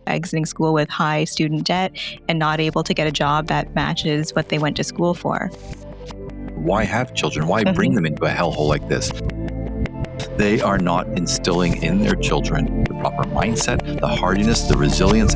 exiting school with high student debt and not able to get a job that matches what they went to school for. Why have children? Why bring them into a hellhole like this? They are not instilling in their children the proper mindset, the hardiness, the resilience.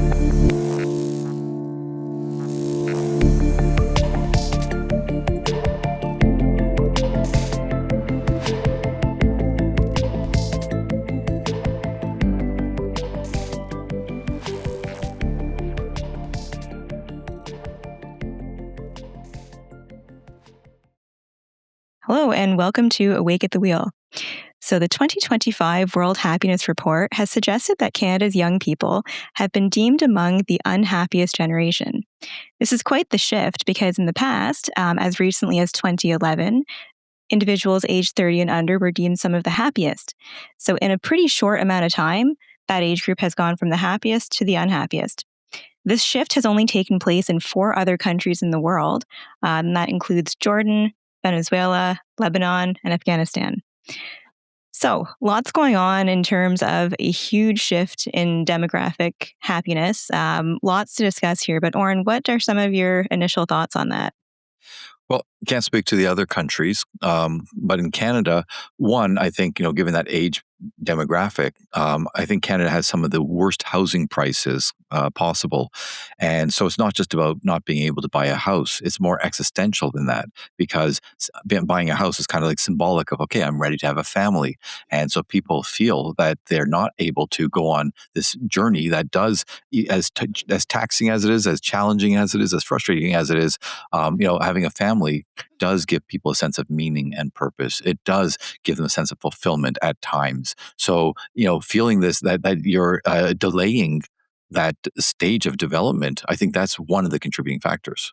Hello, and welcome to Awake at the Wheel. So the 2025 World Happiness Report has suggested that Canada's young people have been deemed among the unhappiest generation. This is quite the shift because in the past, as recently as 2011, individuals aged 30 and under were deemed some of the happiest. So in a pretty short amount of time, that age group has gone from the happiest to the unhappiest. This shift has only taken place in 4 other countries in the world, and that includes Jordan, Venezuela, Lebanon, and Afghanistan. So lots going on in terms of a huge shift in demographic happiness. Lots to discuss here, but Oren, what are some of your initial thoughts on that? Well, can't speak to the other countries, but in Canada, one, I think, given that age demographic, I think Canada has some of the worst housing prices possible. And so it's not just about not being able to buy a house. It's more existential than that because buying a house is kind of like symbolic of, okay, I'm ready to have a family. And so people feel that they're not able to go on this journey that does, as taxing as it is, as challenging as it is, as frustrating as it is, having a family does give people a sense of meaning and purpose. It does give them a sense of fulfillment at times. So, feeling that you're delaying that stage of development, I think that's one of the contributing factors.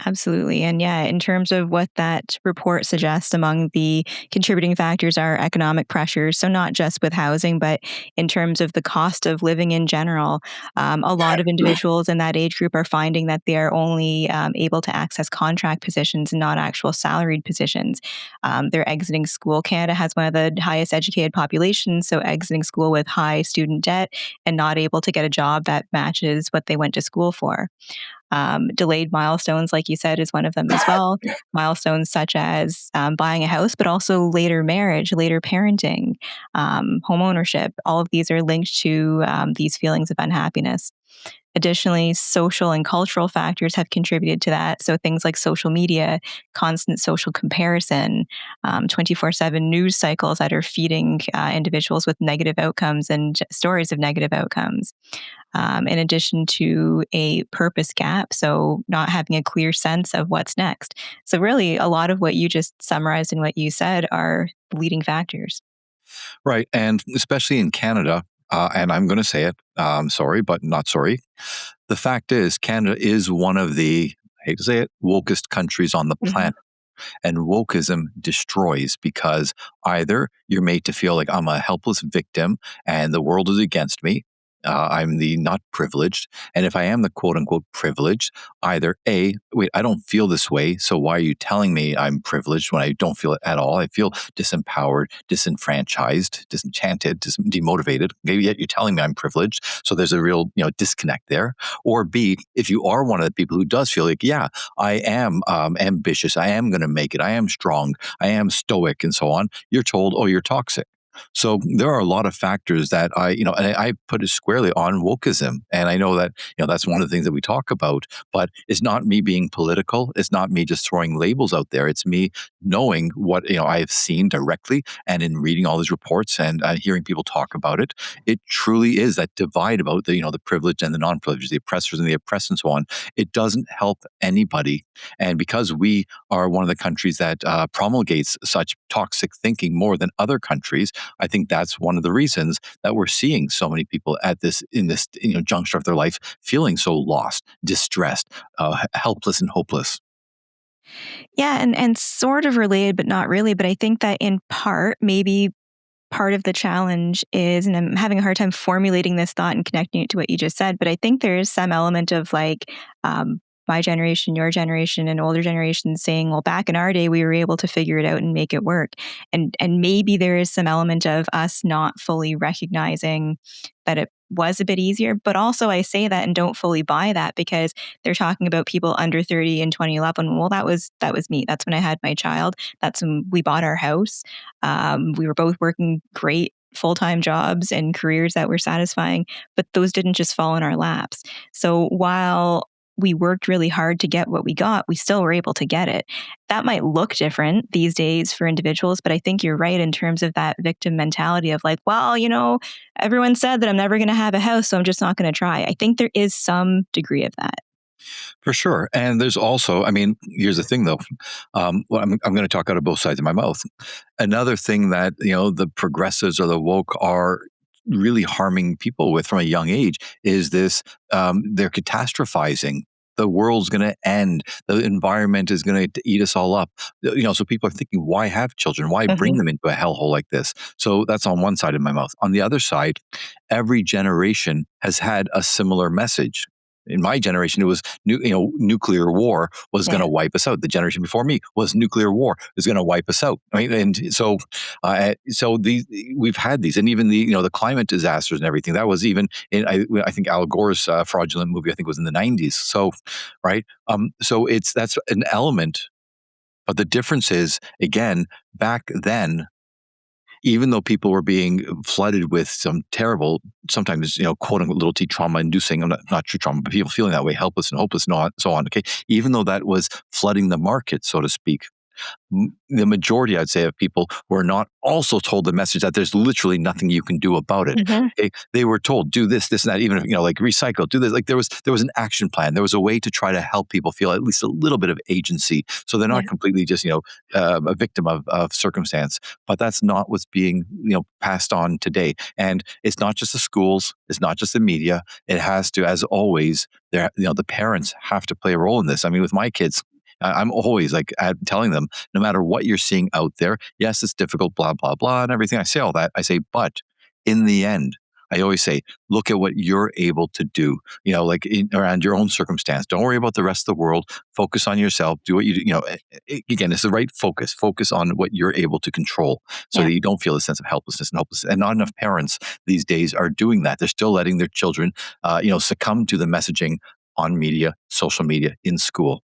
Absolutely. And yeah, in terms of what that report suggests, among the contributing factors are economic pressures. So not just with housing, but in terms of the cost of living in general. A lot of individuals in that age group are finding that they are only able to access contract positions and not actual salaried positions. They're exiting school. Canada has one of the highest educated populations, so exiting school with high student debt and not able to get a job that matches what they went to school for. Delayed milestones, like you said, is one of them as well. Milestones such as buying a house, but also later marriage, later parenting, home ownership. All of these are linked to these feelings of unhappiness. Additionally, social and cultural factors have contributed to that. So things like social media, constant social comparison, 24/7 news cycles that are feeding individuals with negative outcomes and stories of negative outcomes. In addition to a purpose gap, so not having a clear sense of what's next. So really, a lot of what you just summarized and what you said are leading factors. Right. And especially in Canada, and I'm going to say it, sorry, but not sorry. The fact is, Canada is one of the, I hate to say it, wokest countries on the Mhm. planet. And wokeism destroys because either you're made to feel like I'm a helpless victim and the world is against me. I'm the not privileged. And if I am the quote unquote privileged, either A, wait, I don't feel this way. So why are you telling me I'm privileged when I don't feel it at all? I feel disempowered, disenfranchised, disenchanted, demotivated. Maybe yet you're telling me I'm privileged. So there's a real, disconnect there. Or B, if you are one of the people who does feel like, yeah, I am ambitious. I am going to make it. I am strong. I am stoic and so on. You're told, oh, you're toxic. So there are a lot of factors that and I put it squarely on wokeism. And I know that, that's one of the things that we talk about, but it's not me being political. It's not me just throwing labels out there. It's me knowing what, I've seen directly and in reading all these reports and hearing people talk about it. It truly is that divide about the privileged and the non-privileged, the oppressors and the oppressed and so on. It doesn't help anybody. And because we are one of the countries that promulgates such toxic thinking more than other countries, I think that's one of the reasons that we're seeing so many people in this juncture of their life feeling so lost, distressed, helpless, and hopeless. Yeah, and sort of related, but not really. But I think that in part, maybe part of the challenge is, and I'm having a hard time formulating this thought and connecting it to what you just said, but I think there is some element of like my generation, your generation, and older generations saying, well, back in our day, we were able to figure it out and make it work. And maybe there is some element of us not fully recognizing that it was a bit easier. But also I say that and don't fully buy that, because they're talking about people under 30 in 2011. Well, that was me. That's when I had my child. That's when we bought our house. We were both working great full-time jobs and careers that were satisfying, but those didn't just fall in our laps. So while we worked really hard to get what we got, we still were able to get it. That might look different these days for individuals, but I think you're right in terms of that victim mentality of like, well, everyone said that I'm never going to have a house, so I'm just not going to try. I think there is some degree of that. For sure. And there's also, I mean, here's the thing though. Well, I'm going to talk out of both sides of my mouth. Another thing that, the progressives or the woke are really harming people with from a young age is this, they're catastrophizing. The world's going to end. The environment is going to eat us all up. So people are thinking, why have children? Why bring them into a hellhole like this? So that's on one side of my mouth. On the other side, every generation has had a similar message. In my generation, it was nuclear war was going to wipe us out. The generation before me was nuclear war is going to wipe us out. Right, and so we've had these, and even the climate disasters and everything. That was even in I think Al Gore's fraudulent movie. I think was in the 90s. So, right, so that's an element, but the difference is again back then, even though people were being flooded with some terrible, sometimes, quote unquote, little t trauma inducing, not true trauma, but people feeling that way, helpless and hopeless and so on. Okay. Even though that was flooding the market, so to speak, the majority, I'd say, of people were not also told the message that there's literally nothing you can do about it. Mm-hmm. They were told, do this, this, and that, even if, like recycle, do this. Like there was an action plan. There was a way to try to help people feel at least a little bit of agency. So they're not completely just, a victim of circumstance, but that's not what's being, passed on today. And it's not just the schools. It's not just the media. It has to, as always, the parents have to play a role in this. I mean, with my kids, I'm always telling them, no matter what you're seeing out there, yes, it's difficult, blah, blah, blah, and everything. I say all that. I say, but in the end, I always say, look at what you're able to do, around your own circumstance. Don't worry about the rest of the world. Focus on yourself. Do what again, it's the right focus. Focus on what you're able to control so that you don't feel a sense of helplessness and hopelessness. And not enough parents these days are doing that. They're still letting their children, succumb to the messaging on media, social media, in school.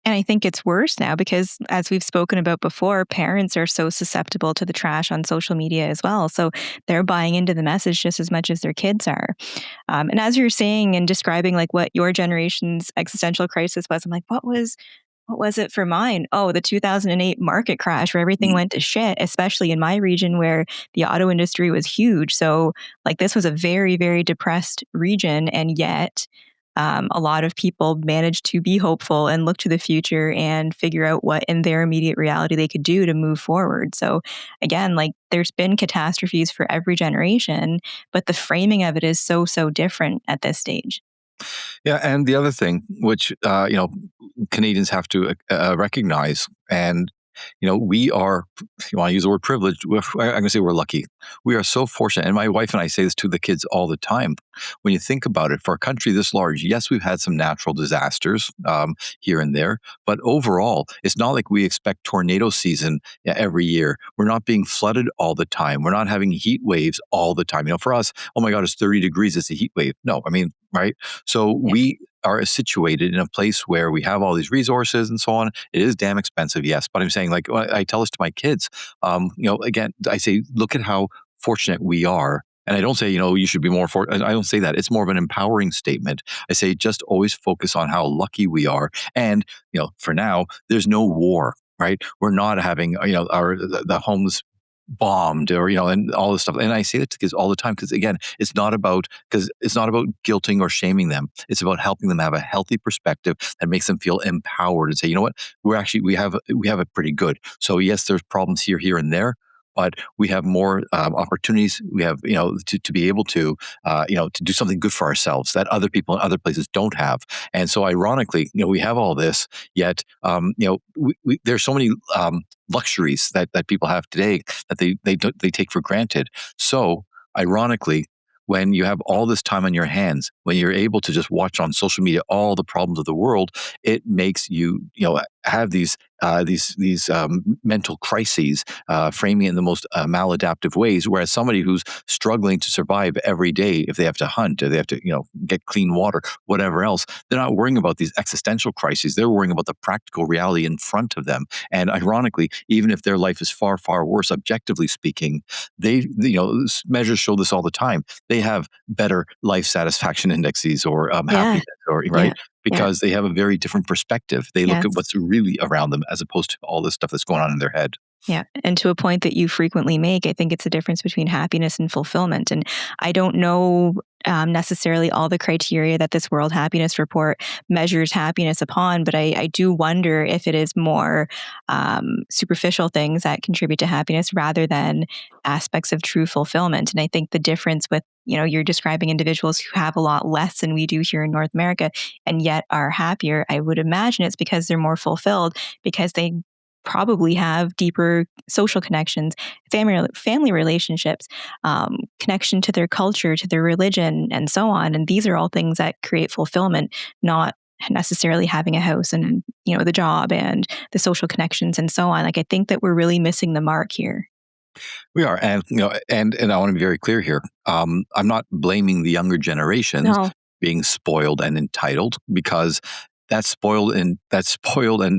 And I think it's worse now because, as we've spoken about before, parents are so susceptible to the trash on social media as well. So they're buying into the message just as much as their kids are. And as you're saying and describing like what your generation's existential crisis was, I'm like, what was it for mine? Oh, the 2008 market crash where everything went to shit, especially in my region where the auto industry was huge. So like this was a very, very depressed region. And yet a lot of people managed to be hopeful and look to the future and figure out what in their immediate reality they could do to move forward. So again, like there's been catastrophes for every generation, but the framing of it is so, so different at this stage. Yeah, and the other thing, which Canadians have to recognize, and we are, if you want to use the word privileged, I'm going to say we're lucky. We are so fortunate. And my wife and I say this to the kids all the time. When you think about it, for a country this large, yes, we've had some natural disasters here and there, but overall, it's not like we expect tornado season every year. We're not being flooded all the time. We're not having heat waves all the time. For us, oh my God, it's 30 degrees. It's a heat wave. No, I mean, right? So we are situated in a place where we have all these resources and so on. It is damn expensive, yes. But I'm saying, like, I tell this to my kids, again, I say, look at how fortunate we are. And I don't say, you should be more fortunate. I don't say that. It's more of an empowering statement. I say, just always focus on how lucky we are. And, for now, there's no war, right? We're not having, the homes bombed or and all this stuff, and I say that to kids all the time because again it's not about guilting or shaming them. It's about helping them have a healthy perspective that makes them feel empowered and say, you know what, we have it pretty good. So yes, there's problems here and there, but we have more opportunities. We have to be able to to do something good for ourselves that other people in other places don't have. And so ironically, we have all this, yet there's so many luxuries that people have today that they take for granted. So ironically, when you have all this time on your hands, when you're able to just watch on social media all the problems of the world, it makes you, have these mental crises, framing it in the most maladaptive ways. Whereas somebody who's struggling to survive every day, if they have to hunt or they have to, get clean water, whatever else, they're not worrying about these existential crises. They're worrying about the practical reality in front of them. And ironically, even if their life is far, far worse, objectively speaking, measures show this all the time. They have better life satisfaction indexes or Yeah. happiness, or Yeah. right, Yeah. because they have a very different perspective. They look at Yes. what's really around them as opposed to all this stuff that's going on in their head. Yeah. And to a point that you frequently make, I think it's a difference between happiness and fulfillment. And I don't know necessarily all the criteria that this World Happiness Report measures happiness upon, but I do wonder if it is more superficial things that contribute to happiness rather than aspects of true fulfillment. And I think the difference with, you're describing individuals who have a lot less than we do here in North America and yet are happier. I would imagine it's because they're more fulfilled because they probably have deeper social connections, family relationships, connection to their culture, to their religion, and so on. And these are all things that create fulfillment, not necessarily having a house and the job and the social connections and so on. Like I think that we're really missing the mark here. We are, and and I want to be very clear here. I'm not blaming the younger generations No. being spoiled and entitled, because that spoiled and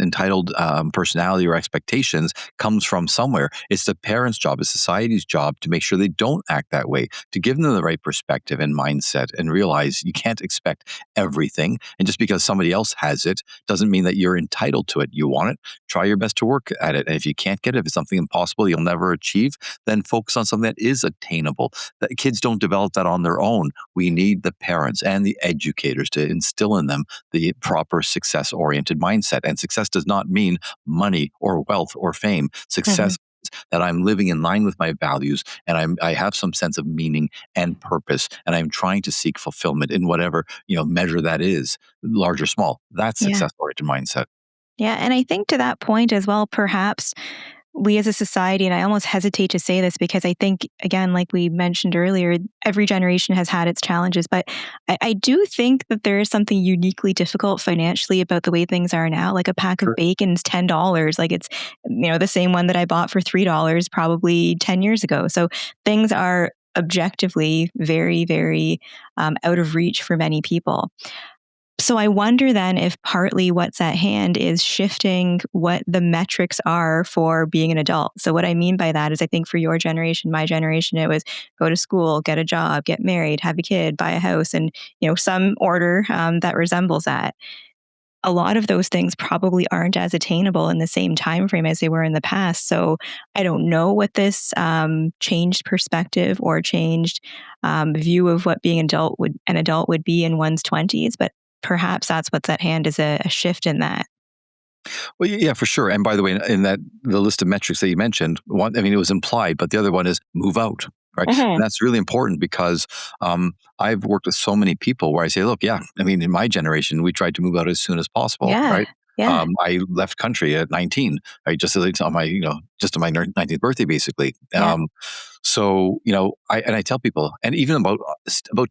entitled personality or expectations comes from somewhere. It's the parents' job, it's society's job to make sure they don't act that way, to give them the right perspective and mindset, and realize you can't expect everything. And just because somebody else has it doesn't mean that you're entitled to it. You want it, try your best to work at it. And if you can't get it, if it's something impossible you'll never achieve, then focus on something that is attainable. That kids don't develop that on their own. We need the parents and the educators to instill in them the proper success-oriented mindset. And success does not mean money or wealth or fame. Mhm. Success means that I'm living in line with my values, and I have some sense of meaning and purpose, and I'm trying to seek fulfillment in whatever measure that is, large or small. That's Yeah. success-oriented mindset. Yeah. And I think to that point as well, perhaps we as a society, and I almost hesitate to say this because I think, again, like we mentioned earlier, every generation has had its challenges, but I do think that there is something uniquely difficult financially about the way things are now. Like a pack of Sure. bacon's $10. Like it's, the same one that I bought for $3 probably 10 years ago. So things are objectively very, very out of reach for many people. So I wonder then if partly what's at hand is shifting what the metrics are for being an adult. So what I mean by that is I think for your generation, my generation, it was go to school, get a job, get married, have a kid, buy a house, and some order that resembles that. A lot of those things probably aren't as attainable in the same time frame as they were in the past. So I don't know what this changed perspective or changed view of what being an adult would be in one's 20s, but perhaps that's what's at hand is a shift in that. Well, yeah, for sure. And by the way, in that the list of metrics that you mentioned, one, I mean, it was implied, but the other one is move out, right? Hmm. And that's really important because I've worked with so many people where I say, look, yeah, I mean, in my generation, we tried to move out as soon as possible, Yeah. right? Yeah. I left country at 19, right? Just as it's on my, just on my 19th birthday, basically. Yeah. So, I tell people, and even about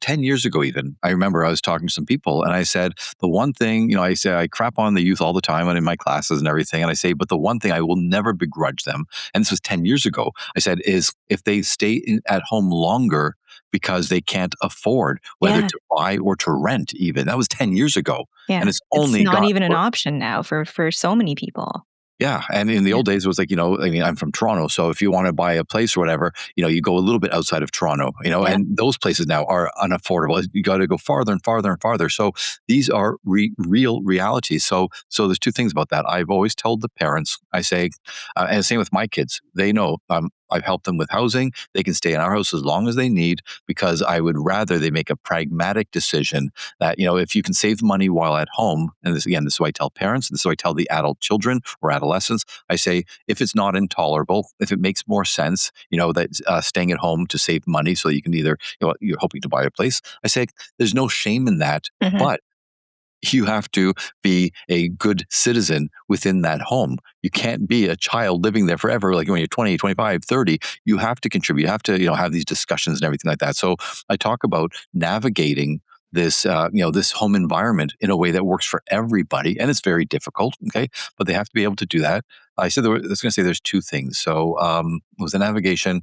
10 years ago, even, I remember I was talking to some people and I said, the one thing, I say I crap on the youth all the time and in my classes and everything. And I say, but the one thing I will never begrudge them, and this was 10 years ago, I said, is if they stay at home longer because they can't afford whether Yeah. to buy or to rent, even. That was 10 years ago. And Yeah. it's It's only not got even an worse. option now for so many people. Yeah, and in the Yeah. old days, it was like, I mean, I'm from Toronto, so if you want to buy a place or whatever, you go a little bit outside of Toronto, Yeah. and those places now are unaffordable. You got to go farther and farther and farther. So these are real realities. So there's two things about that. I've always told the parents, I say, and same with my kids. They know I've helped them with housing. They can stay in our house as long as they need, because I would rather they make a pragmatic decision that, if you can save money while at home, and this is what I tell parents, this is what I tell the adult children or adolescents, I say, if it's not intolerable, if it makes more sense, that staying at home to save money so you can either, you're hoping to buy a place, I say, there's no shame in that. Hmm. But You have to be a good citizen within that home. You can't be a child living there forever. Like when you're 20, 25, 30, you have to contribute. You have to, have these discussions and everything like that. So I talk about navigating this, this home environment in a way that works for everybody. And it's very difficult. Okay. But they have to be able to do that. I was going to say there's two things. So, was the navigation.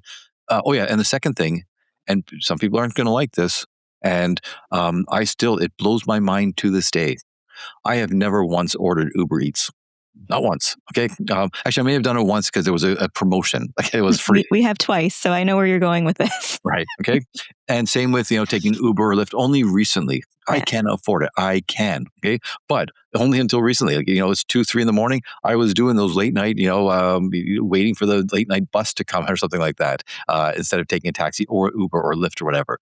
And the second thing, and some people aren't going to like this, and it blows my mind to this day. I have never once ordered Uber Eats. Not once. Okay. Actually, I may have done it once because there was a promotion. Like it was free. We have twice, so I know where you're going with this. Right. Okay. And same with, taking Uber or Lyft only recently. I Yeah. can afford it. I can. Okay. But only until recently, like, it's 2, 3 in the morning. I was doing those late night, waiting for the late night bus to come or something like that, instead of taking a taxi or Uber or Lyft or whatever.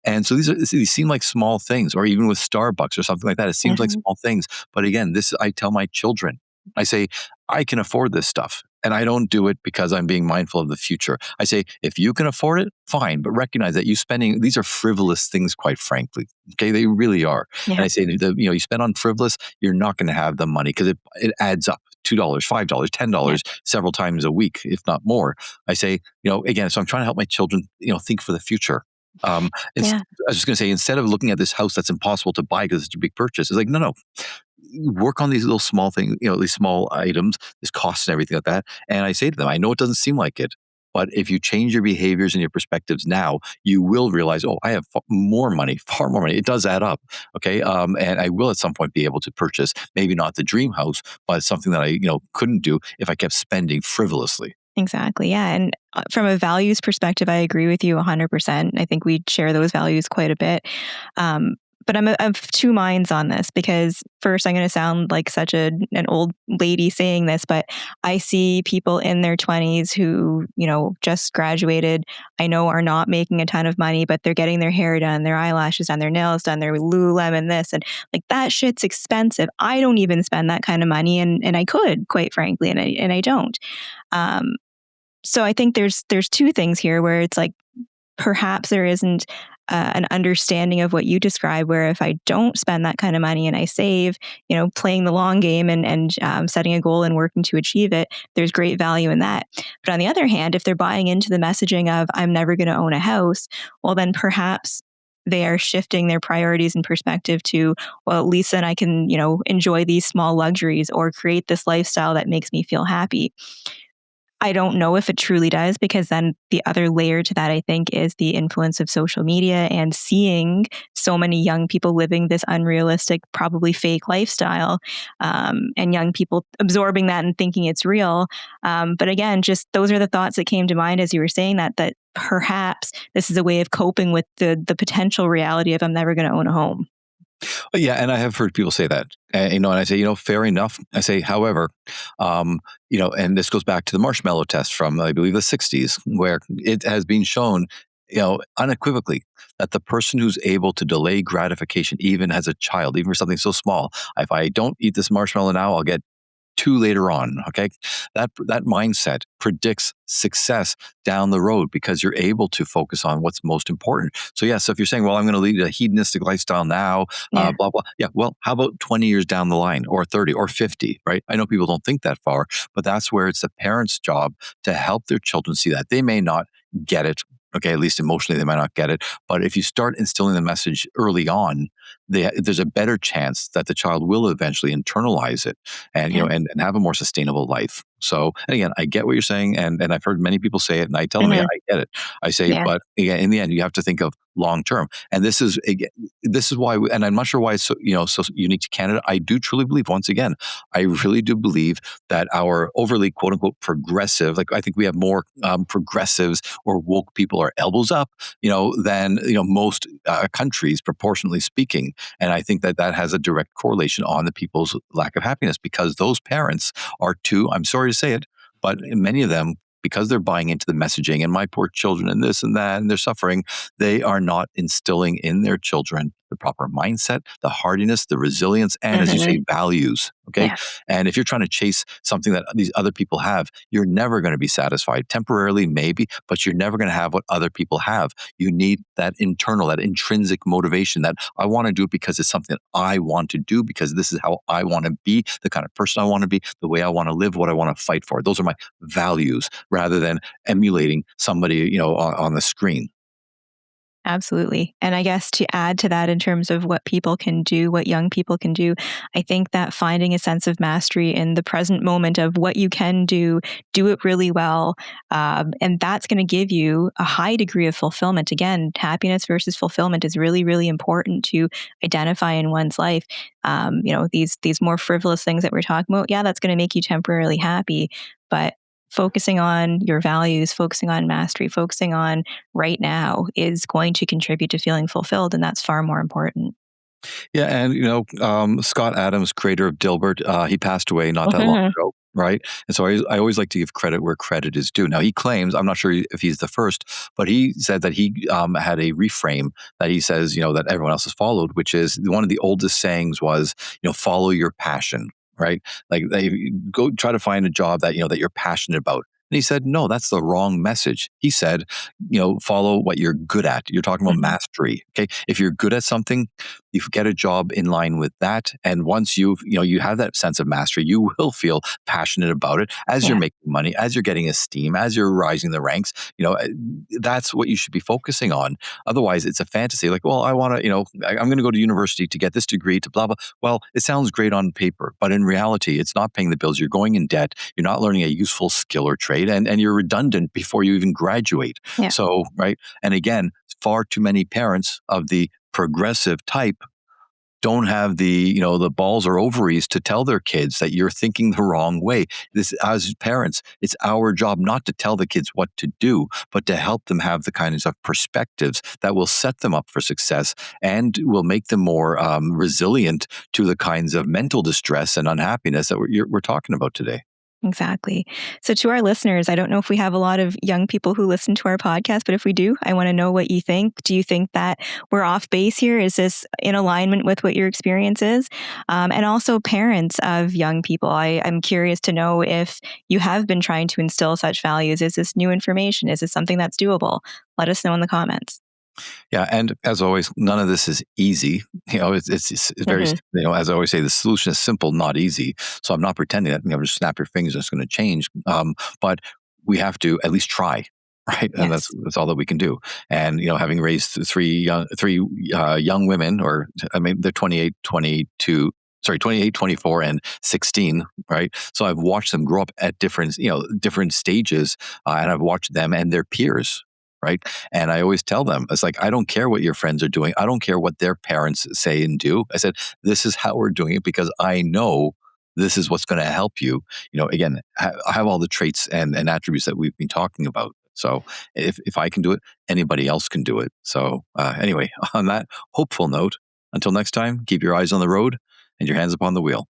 And so these seem like small things, or even with Starbucks or something like that. It seems like small things. But again, I tell my children, I say, I can afford this stuff. And I don't do it because I'm being mindful of the future. I say, if you can afford it, fine. But recognize that these are frivolous things, quite frankly. Okay, they really are. Yeah. And I say, you spend on frivolous, you're not going to have the money because it adds up. $2, $5, $10, several times a week, if not more. I say, again, so I'm trying to help my children, think for the future. I was just going to say, instead of looking at this house that's impossible to buy because it's a big purchase, it's like, no, work on these little small things, these small items, this costs and everything like that. And I say to them, I know it doesn't seem like it, but if you change your behaviors and your perspectives now, you will realize, oh, I have more money, far more money. It does add up. Okay. And I will at some point be able to purchase, maybe not the dream house, but something that I, couldn't do if I kept spending frivolously. Exactly. Yeah. And from a values perspective, I agree with you 100%. I think we share those values quite a bit. But I'm of two minds on this because first, I'm going to sound like such an old lady saying this, but I see people in their 20s who, just graduated, I know are not making a ton of money, but they're getting their hair done, their eyelashes done, their nails done, their Lululemon this, and like that shit's expensive. I don't even spend that kind of money, and I could, quite frankly, and I don't. So I think there's two things here where it's like perhaps there isn't an understanding of what you describe, where if I don't spend that kind of money and I save, playing the long game and setting a goal and working to achieve it, there's great value in that. But on the other hand, if they're buying into the messaging of I'm never going to own a house, well, then perhaps they are shifting their priorities and perspective to, well, at least then I can, enjoy these small luxuries or create this lifestyle that makes me feel happy. I don't know if it truly does, because then the other layer to that, I think, is the influence of social media and seeing so many young people living this unrealistic, probably fake lifestyle, and young people absorbing that and thinking it's real. But again, just those are the thoughts that came to mind as you were saying that perhaps this is a way of coping with the potential reality of I'm never going to own a home. Yeah, and I have heard people say that, and I say, fair enough. I say, however, and this goes back to the marshmallow test from, I believe, the '60s, where it has been shown, unequivocally, that the person who's able to delay gratification, even as a child, even for something so small, if I don't eat this marshmallow now, I'll get 2 later on. Okay, that mindset predicts success down the road because you're able to focus on what's most important. So so if you're saying, well, I'm going to lead a hedonistic lifestyle now, blah blah. Yeah, well, how about 20 years down the line, or 30, or 50? Right? I know people don't think that far, but that's where it's the parents' job to help their children see that. They may not get it. Okay, at least emotionally, they might not get it. But if you start instilling the message early on, there's a better chance that the child will eventually internalize it and and have a more sustainable life. So, and again, I get what you're saying, and I've heard many people say it, and I tell them, yeah, I get it. I say, but again, in the end, you have to think of long term, and this is why, and I'm not sure why it's so unique to Canada. I do truly believe, once again, I really do believe that our overly quote unquote progressive, like I think we have more progressives or woke people are elbows up, than most countries, proportionally speaking. And I think that has a direct correlation on the people's lack of happiness, because those parents are too, I'm sorry to say it, but many of them, because they're buying into the messaging and my poor children and this and that, and they're suffering, they are not instilling in their children the proper mindset, the hardiness, the resilience, and as you say, Hmm. values. Okay. Yeah, And if you're trying to chase something that these other people have, you're never going to be satisfied. Temporarily, maybe, but you're never going to have what other people have. You need that internal, that intrinsic motivation that I want to do it because it's something that I want to do, because this is how I want to be, the kind of person I want to be, the way I want to live, what I want to fight for. Those are my values rather than emulating somebody, on the screen. absolutely. And I guess to add to that in terms of what people can do, what young people can do, I think that finding a sense of mastery in the present moment of what you can do it really well. And that's going to give you a high degree of fulfillment. Again, happiness versus fulfillment is really, really important to identify in one's life. These more frivolous things that we're talking about, yeah, that's going to make you temporarily happy. But focusing on your values, focusing on mastery, focusing on right now is going to contribute to feeling fulfilled. And that's far more important. Yeah, and Scott Adams, creator of Dilbert, he passed away not that long Mhm. ago, right? And so I always like to give credit where credit is due. Now he claims, I'm not sure if he's the first, but he said that he had a reframe that he says, that everyone else has followed, which is one of the oldest sayings was, follow your passion, right? Like they go try to find a job that that you're passionate about. And he said, no, that's the wrong message. He said, follow what you're good at. You're talking about Mhm. mastery. Okay. If you're good at something, you get a job in line with that. And once you have that sense of mastery, you will feel passionate about it as you're Yeah. making money, as you're getting esteem, as you're rising the ranks. That's what you should be focusing on. Otherwise, it's a fantasy like, well, I want to, I'm going to go to university to get this degree to blah, blah. Well, it sounds great on paper, but in reality, it's not paying the bills. You're going in debt. You're not learning a useful skill or trade, and you're redundant before you even graduate. Yeah. So, right. And again, far too many parents of the progressive type don't have the balls or ovaries to tell their kids that you're thinking the wrong way. This, as parents, it's our job not to tell the kids what to do, but to help them have the kinds of perspectives that will set them up for success and will make them more resilient to the kinds of mental distress and unhappiness that we're talking about today. Exactly. So, to our listeners, I don't know if we have a lot of young people who listen to our podcast, but if we do, I want to know what you think. Do you think that we're off base here? Is this in alignment with what your experience is? And also, parents of young people, I'm curious to know if you have been trying to instill such values. Is this new information? Is this something that's doable? Let us know in the comments. Yeah, and as always, none of this is easy. It's very, Hmm. as I always say, the solution is simple, not easy. So I'm not pretending that just snap your fingers and it's going to change. But we have to at least try, right? And that's Yes. that's all that we can do. And having raised three young women, or I mean, they're 28, 22. Sorry, 28, 24, and 16, right? So I've watched them grow up at different stages, and I've watched them and their peers, right? And I always tell them, it's like, I don't care what your friends are doing. I don't care what their parents say and do. I said, this is how we're doing it because I know this is what's going to help you. Again, I have all the traits and attributes that we've been talking about. So if I can do it, anybody else can do it. So anyway, on that hopeful note, until next time, keep your eyes on the road and your hands upon the wheel.